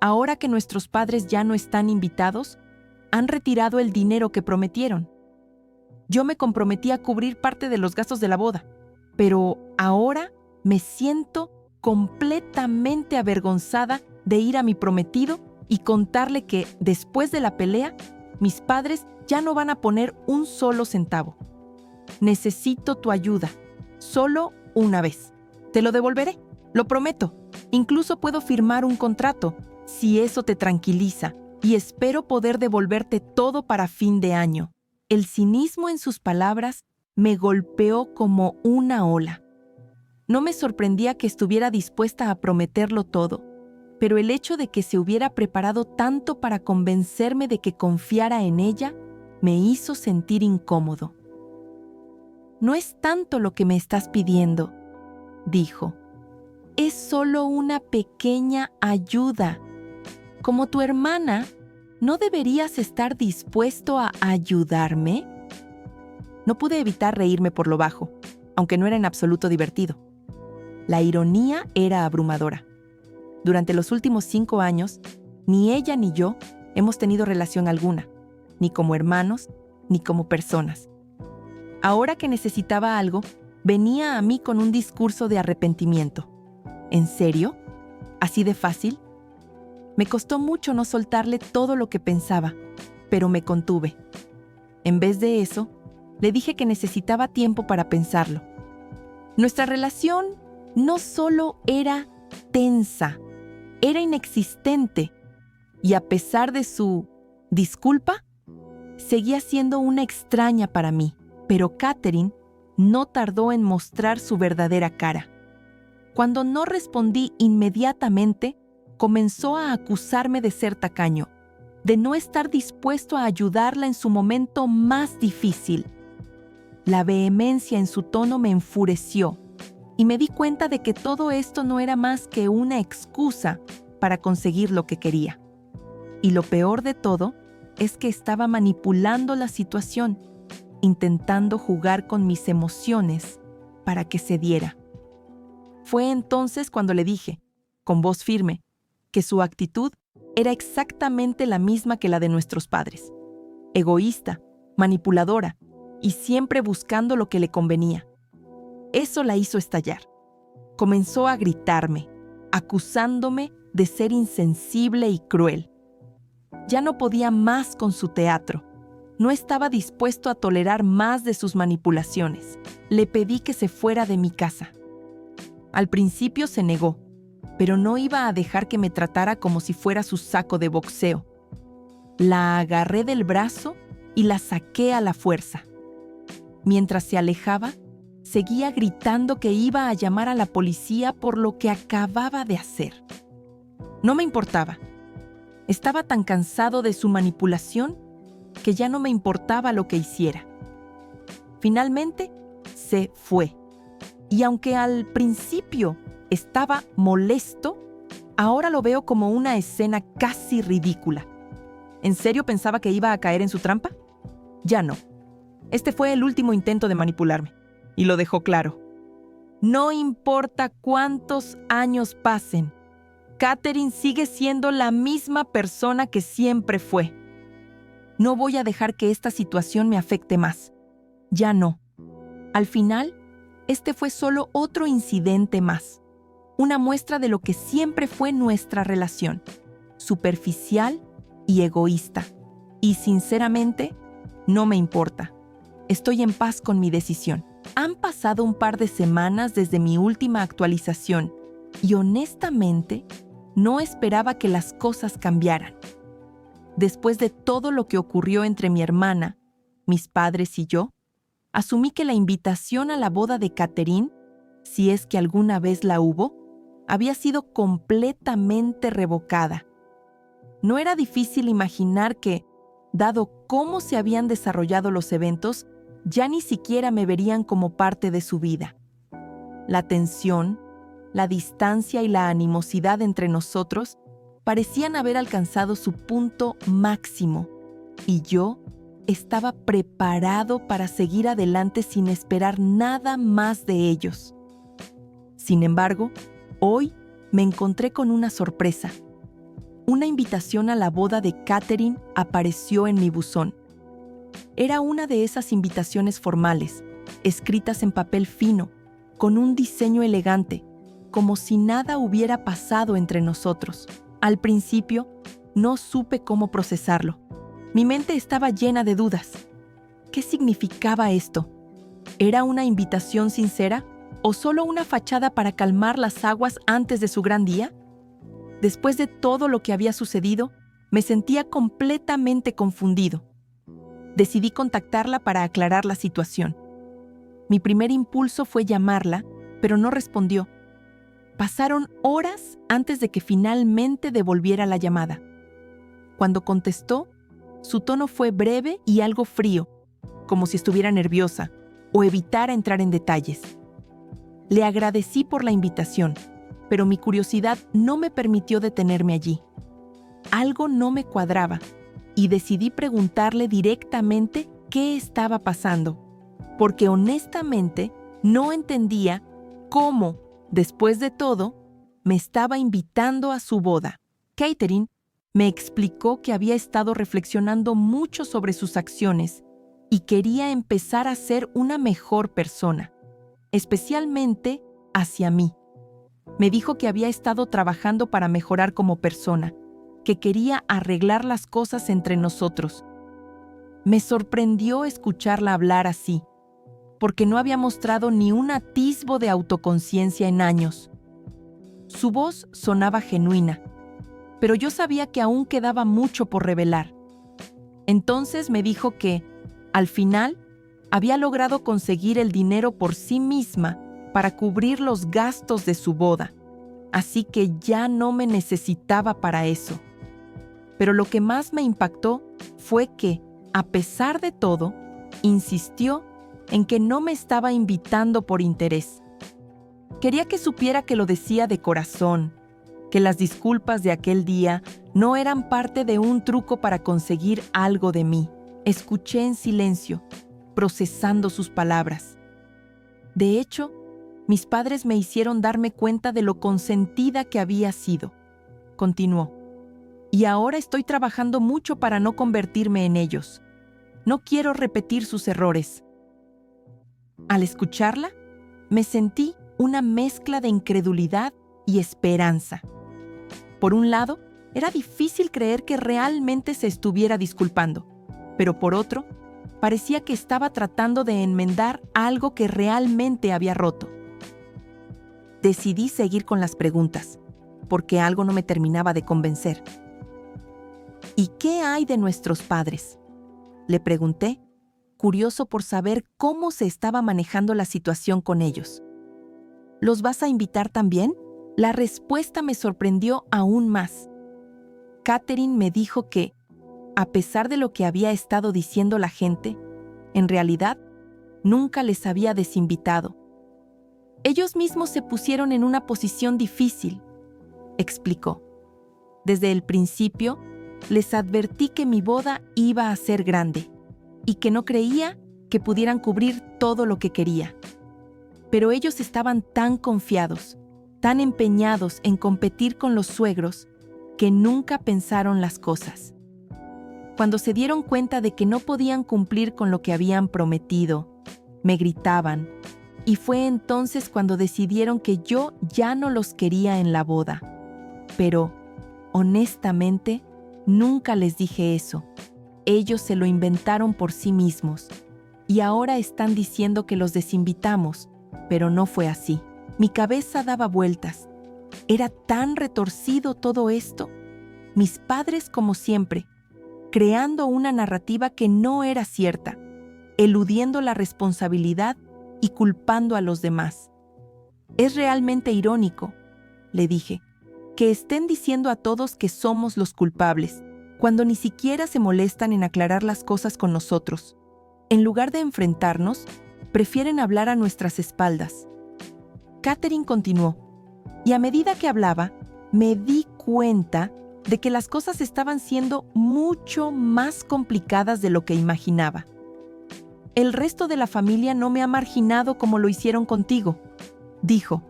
ahora que nuestros padres ya no están invitados, han retirado el dinero que prometieron. Yo me comprometí a cubrir parte de los gastos de la boda, pero ahora me siento completamente avergonzada de ir a mi prometido y contarle que, después de la pelea, mis padres ya no van a poner un solo centavo. Necesito tu ayuda, solo una vez. Te lo devolveré, lo prometo. Incluso puedo firmar un contrato, si eso te tranquiliza, y espero poder devolverte todo para fin de año». El cinismo en sus palabras me golpeó como una ola. No me sorprendía que estuviera dispuesta a prometerlo todo, pero el hecho de que se hubiera preparado tanto para convencerme de que confiara en ella me hizo sentir incómodo. «No es tanto lo que me estás pidiendo», dijo. «Es solo una pequeña ayuda. Como tu hermana, ¿no deberías estar dispuesto a ayudarme?». No pude evitar reírme por lo bajo, aunque no era en absoluto divertido. La ironía era abrumadora. Durante los últimos 5 años, ni ella ni yo hemos tenido relación alguna, ni como hermanos, ni como personas. Ahora que necesitaba algo, venía a mí con un discurso de arrepentimiento. ¿En serio? ¿Así de fácil? Me costó mucho no soltarle todo lo que pensaba, pero me contuve. En vez de eso, le dije que necesitaba tiempo para pensarlo. Nuestra relación no solo era tensa, era inexistente y a pesar de su disculpa, seguía siendo una extraña para mí. Pero Catherine no tardó en mostrar su verdadera cara. Cuando no respondí inmediatamente, comenzó a acusarme de ser tacaño, de no estar dispuesto a ayudarla en su momento más difícil. La vehemencia en su tono me enfureció y me di cuenta de que todo esto no era más que una excusa para conseguir lo que quería. Y lo peor de todo es que estaba manipulando la situación, intentando jugar con mis emociones para que cediera. Fue entonces cuando le dije, con voz firme, que su actitud era exactamente la misma que la de nuestros padres. Egoísta, manipuladora y siempre buscando lo que le convenía. Eso la hizo estallar. Comenzó a gritarme, acusándome de ser insensible y cruel. Ya no podía más con su teatro. No estaba dispuesto a tolerar más de sus manipulaciones. Le pedí que se fuera de mi casa. Al principio se negó, pero no iba a dejar que me tratara como si fuera su saco de boxeo. La agarré del brazo y la saqué a la fuerza. Mientras se alejaba, seguía gritando que iba a llamar a la policía por lo que acababa de hacer. No me importaba. Estaba tan cansado de su manipulación que ya no me importaba lo que hiciera. Finalmente, se fue. Y aunque al principio estaba molesto, ahora lo veo como una escena casi ridícula. ¿En serio pensaba que iba a caer en su trampa? Ya no. Este fue el último intento de manipularme, y lo dejó claro. No importa cuántos años pasen, Catherine sigue siendo la misma persona que siempre fue. No voy a dejar que esta situación me afecte más. Ya no. Al final, este fue solo otro incidente más. Una muestra de lo que siempre fue nuestra relación. Superficial y egoísta. Y sinceramente, no me importa. Estoy en paz con mi decisión. Han pasado un par de semanas desde mi última actualización y honestamente, no esperaba que las cosas cambiaran. Después de todo lo que ocurrió entre mi hermana, mis padres y yo, asumí que la invitación a la boda de Catherine, si es que alguna vez la hubo, había sido completamente revocada. No era difícil imaginar que, dado cómo se habían desarrollado los eventos, ya ni siquiera me verían como parte de su vida. La tensión, la distancia y la animosidad entre nosotros parecían haber alcanzado su punto máximo, y yo estaba preparado para seguir adelante sin esperar nada más de ellos. Sin embargo, hoy me encontré con una sorpresa. Una invitación a la boda de Catherine apareció en mi buzón. Era una de esas invitaciones formales, escritas en papel fino, con un diseño elegante, como si nada hubiera pasado entre nosotros. Al principio, no supe cómo procesarlo. Mi mente estaba llena de dudas. ¿Qué significaba esto? ¿Era una invitación sincera o solo una fachada para calmar las aguas antes de su gran día? Después de todo lo que había sucedido, me sentía completamente confundido. Decidí contactarla para aclarar la situación. Mi primer impulso fue llamarla, pero no respondió. Pasaron horas antes de que finalmente devolviera la llamada. Cuando contestó, su tono fue breve y algo frío, como si estuviera nerviosa o evitara entrar en detalles. Le agradecí por la invitación, pero mi curiosidad no me permitió detenerme allí. Algo no me cuadraba y decidí preguntarle directamente qué estaba pasando, porque honestamente no entendía cómo, después de todo, me estaba invitando a su boda. Catherine me explicó que había estado reflexionando mucho sobre sus acciones y quería empezar a ser una mejor persona, especialmente hacia mí. Me dijo que había estado trabajando para mejorar como persona, que quería arreglar las cosas entre nosotros. Me sorprendió escucharla hablar así, porque no había mostrado ni un atisbo de autoconciencia en años. Su voz sonaba genuina, pero yo sabía que aún quedaba mucho por revelar. Entonces me dijo que, al final, había logrado conseguir el dinero por sí misma para cubrir los gastos de su boda, así que ya no me necesitaba para eso. Pero lo que más me impactó fue que, a pesar de todo, insistió en que no me estaba invitando por interés. Quería que supiera que lo decía de corazón, que las disculpas de aquel día no eran parte de un truco para conseguir algo de mí. Escuché en silencio, procesando sus palabras. De hecho, mis padres me hicieron darme cuenta de lo consentida que había sido. Continuó. Y ahora estoy trabajando mucho para no convertirme en ellos. No quiero repetir sus errores. Al escucharla, me sentí una mezcla de incredulidad y esperanza. Por un lado, era difícil creer que realmente se estuviera disculpando, pero por otro, parecía que estaba tratando de enmendar algo que realmente había roto. Decidí seguir con las preguntas, porque algo no me terminaba de convencer. ¿Y qué hay de nuestros padres?, le pregunté, curioso por saber cómo se estaba manejando la situación con ellos. ¿Los vas a invitar también? La respuesta me sorprendió aún más. Catherine me dijo que, a pesar de lo que había estado diciendo la gente, en realidad, nunca les había desinvitado. Ellos mismos se pusieron en una posición difícil, explicó. Desde el principio, les advertí que mi boda iba a ser grande y que no creía que pudieran cubrir todo lo que quería. Pero ellos estaban tan confiados, tan empeñados en competir con los suegros, que nunca pensaron las cosas. Cuando se dieron cuenta de que no podían cumplir con lo que habían prometido, me gritaban, y fue entonces cuando decidieron que yo ya no los quería en la boda. Pero, honestamente, nunca les dije eso. Ellos se lo inventaron por sí mismos, y ahora están diciendo que los desinvitamos, pero no fue así. Mi cabeza daba vueltas. ¿Era tan retorcido todo esto? Mis padres, como siempre, creando una narrativa que no era cierta, eludiendo la responsabilidad y culpando a los demás. Es realmente irónico, le dije, que estén diciendo a todos que somos los culpables, cuando ni siquiera se molestan en aclarar las cosas con nosotros. En lugar de enfrentarnos, prefieren hablar a nuestras espaldas. Catherine continuó, y a medida que hablaba, me di cuenta de que las cosas estaban siendo mucho más complicadas de lo que imaginaba. El resto de la familia no me ha marginado como lo hicieron contigo, dijo.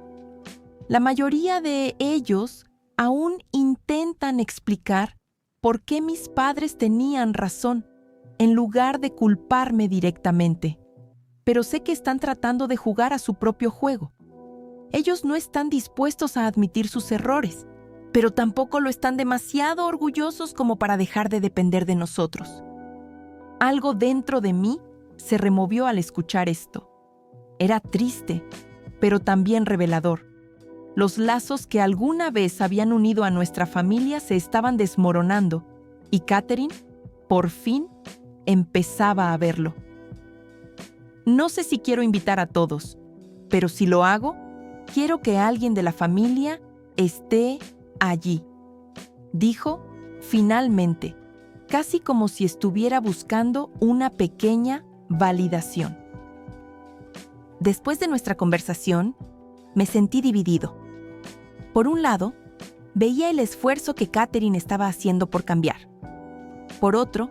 La mayoría de ellos aún intentan explicar por qué mis padres tenían razón, en lugar de culparme directamente. Pero sé que están tratando de jugar a su propio juego. Ellos no están dispuestos a admitir sus errores, pero tampoco lo están demasiado orgullosos como para dejar de depender de nosotros. Algo dentro de mí se removió al escuchar esto. Era triste, pero también revelador. Los lazos que alguna vez habían unido a nuestra familia se estaban desmoronando, y Catherine, por fin, empezaba a verlo. No sé si quiero invitar a todos, pero si lo hago, quiero que alguien de la familia esté allí, dijo finalmente, casi como si estuviera buscando una pequeña validación. Después de nuestra conversación, me sentí dividido. Por un lado, veía el esfuerzo que Catherine estaba haciendo por cambiar. Por otro,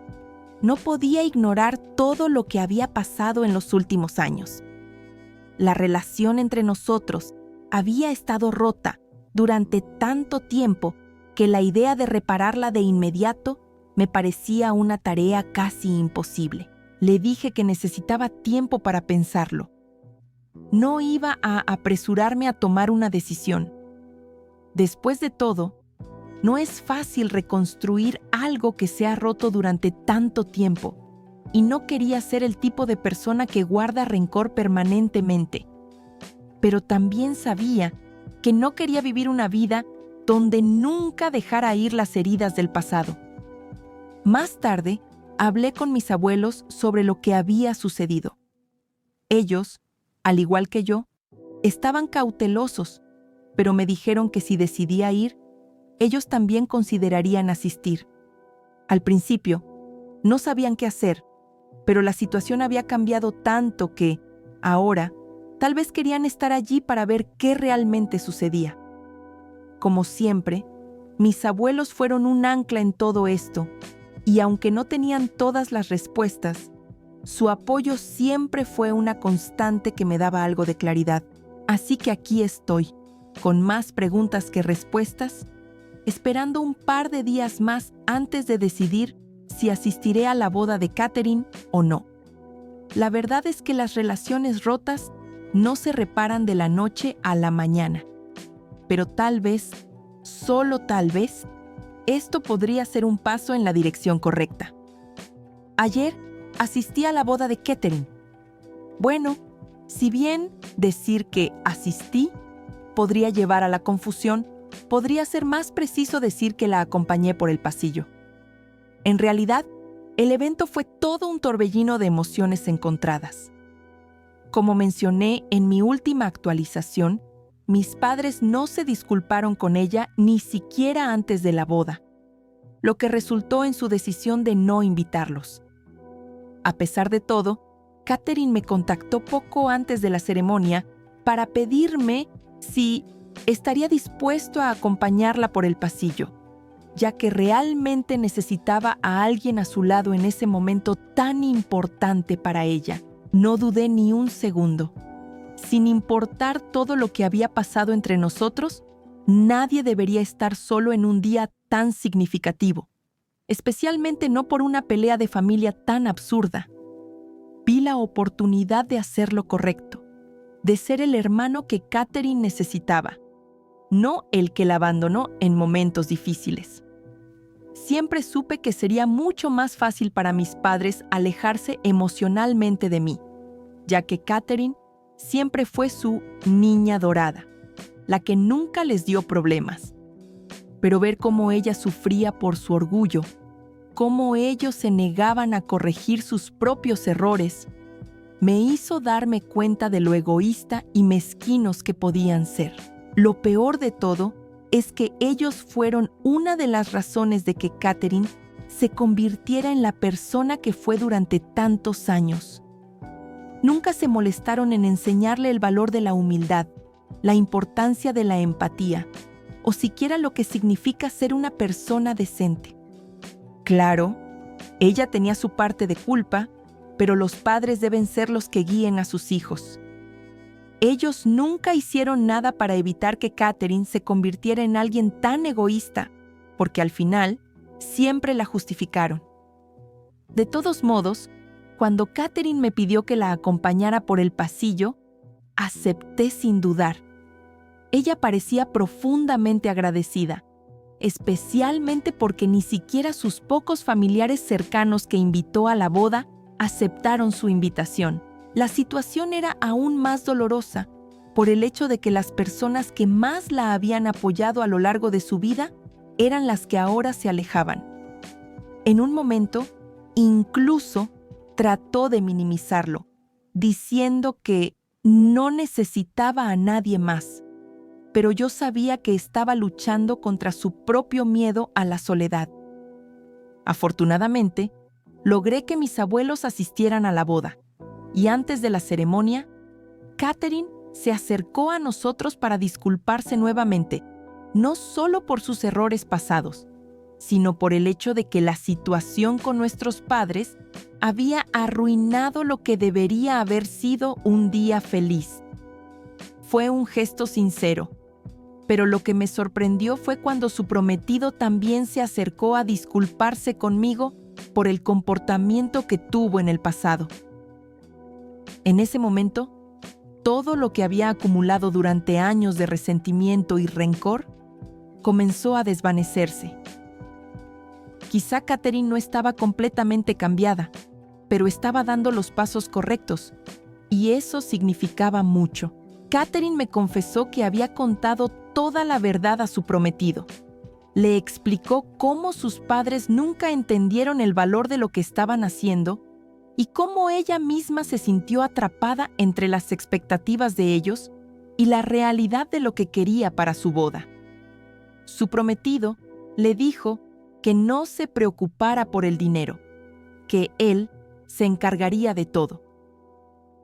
no podía ignorar todo lo que había pasado en los últimos años. La relación entre nosotros había estado rota durante tanto tiempo que la idea de repararla de inmediato me parecía una tarea casi imposible. Le dije que necesitaba tiempo para pensarlo. No iba a apresurarme a tomar una decisión. Después de todo, no es fácil reconstruir algo que se ha roto durante tanto tiempo, y no quería ser el tipo de persona que guarda rencor permanentemente. Pero también sabía que no quería vivir una vida donde nunca dejara ir las heridas del pasado. Más tarde, hablé con mis abuelos sobre lo que había sucedido. Ellos, al igual que yo, estaban cautelosos, pero me dijeron que si decidía ir, ellos también considerarían asistir. Al principio, no sabían qué hacer, pero la situación había cambiado tanto que, ahora, tal vez querían estar allí para ver qué realmente sucedía. Como siempre, mis abuelos fueron un ancla en todo esto, y aunque no tenían todas las respuestas, su apoyo siempre fue una constante que me daba algo de claridad. Así que aquí estoy, con más preguntas que respuestas, esperando un par de días más antes de decidir si asistiré a la boda de Catherine o no. La verdad es que las relaciones rotas no se reparan de la noche a la mañana. Pero tal vez, solo tal vez, esto podría ser un paso en la dirección correcta. Ayer asistí a la boda de Catherine. Bueno, si bien decir que asistí podría llevar a la confusión, podría ser más preciso decir que la acompañé por el pasillo. En realidad, el evento fue todo un torbellino de emociones encontradas. Como mencioné en mi última actualización, mis padres no se disculparon con ella ni siquiera antes de la boda, lo que resultó en su decisión de no invitarlos. A pesar de todo, Catherine me contactó poco antes de la ceremonia para pedirme si estaría dispuesto a acompañarla por el pasillo, ya que realmente necesitaba a alguien a su lado en ese momento tan importante para ella. No dudé ni un segundo. Sin importar todo lo que había pasado entre nosotros, nadie debería estar solo en un día tan significativo, especialmente no por una pelea de familia tan absurda. Vi la oportunidad de hacer lo correcto, de ser el hermano que Catherine necesitaba, no el que la abandonó en momentos difíciles. Siempre supe que sería mucho más fácil para mis padres alejarse emocionalmente de mí, ya que Catherine siempre fue su niña dorada, la que nunca les dio problemas. Pero ver cómo ella sufría por su orgullo, cómo ellos se negaban a corregir sus propios errores, me hizo darme cuenta de lo egoísta y mezquinos que podían ser. Lo peor de todo es que ellos fueron una de las razones de que Catherine se convirtiera en la persona que fue durante tantos años. Nunca se molestaron en enseñarle el valor de la humildad, la importancia de la empatía, o siquiera lo que significa ser una persona decente. Claro, ella tenía su parte de culpa, pero los padres deben ser los que guíen a sus hijos. Ellos nunca hicieron nada para evitar que Catherine se convirtiera en alguien tan egoísta, porque al final siempre la justificaron. De todos modos, cuando Catherine me pidió que la acompañara por el pasillo, acepté sin dudar. Ella parecía profundamente agradecida, especialmente porque ni siquiera sus pocos familiares cercanos que invitó a la boda aceptaron su invitación. La situación era aún más dolorosa por el hecho de que las personas que más la habían apoyado a lo largo de su vida eran las que ahora se alejaban. En un momento, incluso trató de minimizarlo, diciendo que no necesitaba a nadie más, pero yo sabía que estaba luchando contra su propio miedo a la soledad. Afortunadamente, logré que mis abuelos asistieran a la boda, y antes de la ceremonia, Catherine se acercó a nosotros para disculparse nuevamente, no solo por sus errores pasados, sino por el hecho de que la situación con nuestros padres había arruinado lo que debería haber sido un día feliz. Fue un gesto sincero, pero lo que me sorprendió fue cuando su prometido también se acercó a disculparse conmigo por el comportamiento que tuvo en el pasado. En ese momento, todo lo que había acumulado durante años de resentimiento y rencor comenzó a desvanecerse. Quizá Catherine no estaba completamente cambiada, pero estaba dando los pasos correctos, y eso significaba mucho. Catherine me confesó que había contado toda la verdad a su prometido. Le explicó cómo sus padres nunca entendieron el valor de lo que estaban haciendo y cómo ella misma se sintió atrapada entre las expectativas de ellos y la realidad de lo que quería para su boda. Su prometido le dijo que no se preocupara por el dinero, que él se encargaría de todo.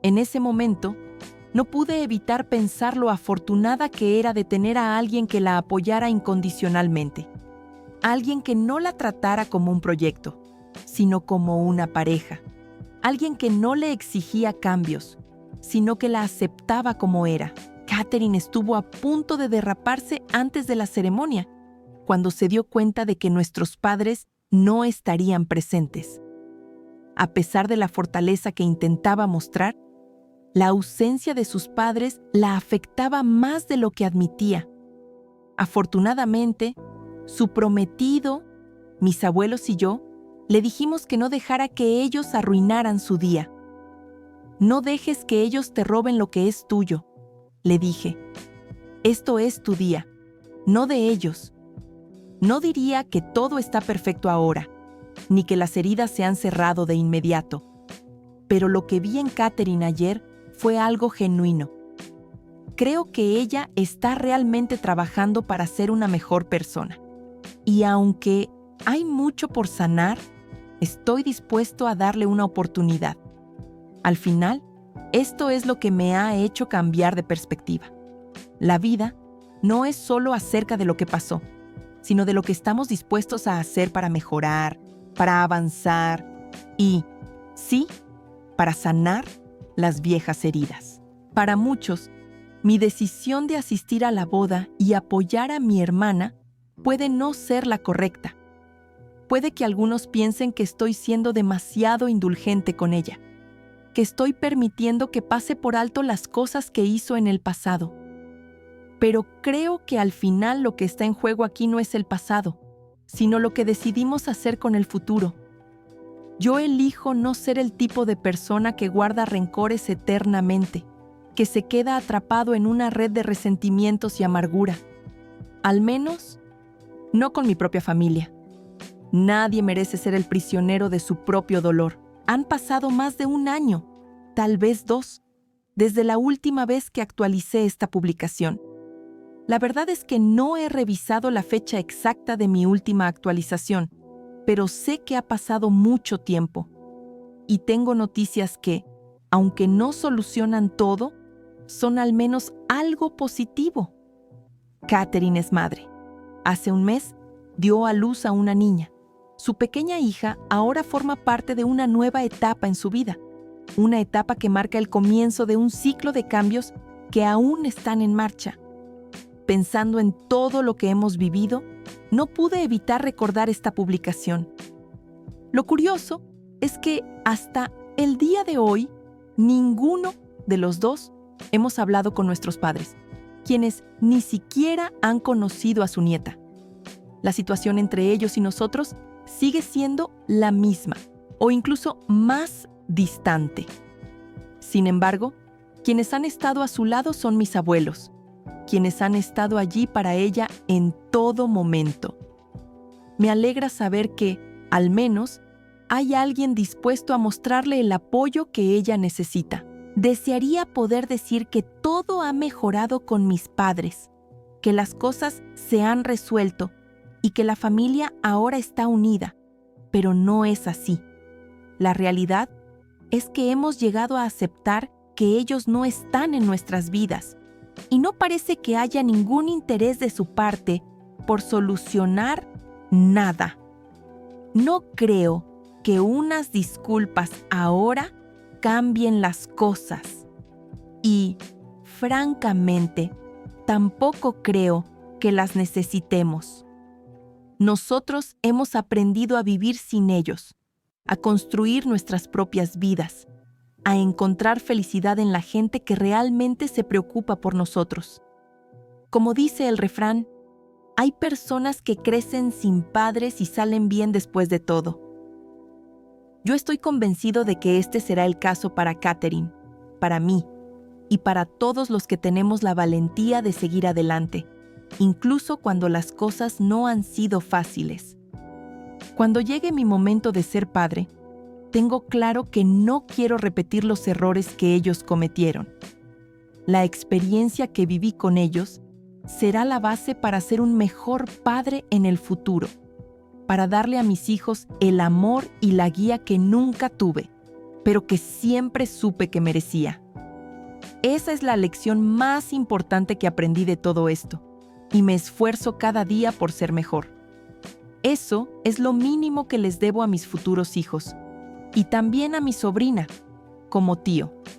En ese momento, no pude evitar pensar lo afortunada que era de tener a alguien que la apoyara incondicionalmente. Alguien que no la tratara como un proyecto, sino como una pareja. Alguien que no le exigía cambios, sino que la aceptaba como era. Catherine estuvo a punto de derraparse antes de la ceremonia, cuando se dio cuenta de que nuestros padres no estarían presentes. A pesar de la fortaleza que intentaba mostrar, la ausencia de sus padres la afectaba más de lo que admitía. Afortunadamente, su prometido, mis abuelos y yo, le dijimos que no dejara que ellos arruinaran su día. No dejes que ellos te roben lo que es tuyo, le dije. Esto es tu día, no de ellos. No diría que todo está perfecto ahora, ni que las heridas se han cerrado de inmediato. Pero lo que vi en Catherine ayer fue algo genuino. Creo que ella está realmente trabajando para ser una mejor persona. Y aunque hay mucho por sanar, estoy dispuesto a darle una oportunidad. Al final, esto es lo que me ha hecho cambiar de perspectiva. La vida no es solo acerca de lo que pasó, sino de lo que estamos dispuestos a hacer para mejorar, para avanzar y, sí, para sanar las viejas heridas. Para muchos, mi decisión de asistir a la boda y apoyar a mi hermana puede no ser la correcta. Puede que algunos piensen que estoy siendo demasiado indulgente con ella, que estoy permitiendo que pase por alto las cosas que hizo en el pasado. Pero creo que al final lo que está en juego aquí no es el pasado, sino lo que decidimos hacer con el futuro. Yo elijo no ser el tipo de persona que guarda rencores eternamente, que se queda atrapado en una red de resentimientos y amargura. Al menos, no con mi propia familia. Nadie merece ser el prisionero de su propio dolor. Han pasado más de 1 año, tal vez 2, desde la última vez que actualicé esta publicación. La verdad es que no he revisado la fecha exacta de mi última actualización, pero sé que ha pasado mucho tiempo. Y tengo noticias que, aunque no solucionan todo, son al menos algo positivo. Catherine es madre. Hace 1 mes dio a luz a una niña. Su pequeña hija ahora forma parte de una nueva etapa en su vida, una etapa que marca el comienzo de un ciclo de cambios que aún están en marcha. Pensando en todo lo que hemos vivido, no pude evitar recordar esta publicación. Lo curioso es que hasta el día de hoy, ninguno de los dos hemos hablado con nuestros padres, quienes ni siquiera han conocido a su nieta. La situación entre ellos y nosotros sigue siendo la misma, o incluso más distante. Sin embargo, quienes han estado a su lado son mis abuelos, quienes han estado allí para ella en todo momento. Me alegra saber que, al menos, hay alguien dispuesto a mostrarle el apoyo que ella necesita. Desearía poder decir que todo ha mejorado con mis padres, que las cosas se han resuelto y que la familia ahora está unida, pero no es así. La realidad es que hemos llegado a aceptar que ellos no están en nuestras vidas y no parece que haya ningún interés de su parte por solucionar nada. No creo que unas disculpas ahora cambien las cosas y, francamente, tampoco creo que las necesitemos. Nosotros hemos aprendido a vivir sin ellos, a construir nuestras propias vidas, a encontrar felicidad en la gente que realmente se preocupa por nosotros. Como dice el refrán, hay personas que crecen sin padres y salen bien después de todo. Yo estoy convencido de que este será el caso para Catherine, para mí, y para todos los que tenemos la valentía de seguir adelante, incluso cuando las cosas no han sido fáciles. Cuando llegue mi momento de ser padre, tengo claro que no quiero repetir los errores que ellos cometieron. La experiencia que viví con ellos será la base para ser un mejor padre en el futuro, para darle a mis hijos el amor y la guía que nunca tuve, pero que siempre supe que merecía. Esa es la lección más importante que aprendí de todo esto, y me esfuerzo cada día por ser mejor. Eso es lo mínimo que les debo a mis futuros hijos, y también a mi sobrina, como tío.